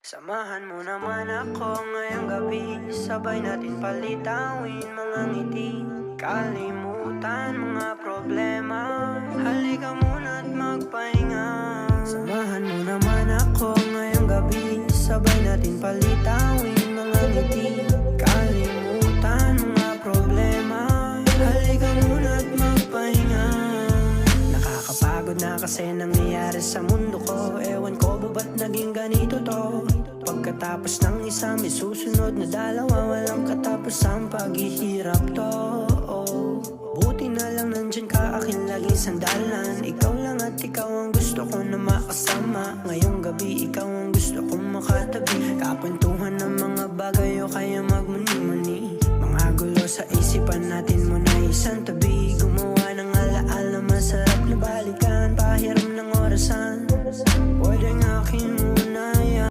Samahan mo naman ako ngayong gabi, sabay natin palitawin mga ngiti, kalimutan mga problema. Halika muna't magpahinga. Samahan mo naman ako ngayong gabi, sabay natin palitawin mga ngiti, kalimutan mga problema. Halika muna't magpahinga. Nakakapagod na kasi nangyayari sa mundo ko. Ewan ko ba ba't naging ganito to? Pagkatapos ng isa may susunod na dalawa. Walang katapos ang paghihirap to. Buti na lang nandyan ka, aking laging sandalan. Ikaw lang at ikaw ang gusto ko na makasama. Ngayong gabi ikaw ang gusto kong makatabi. Kapuntuhan ng mga bagay o kaya magmuni-muni. Mga gulo sa isipan natin mo na isang tabi.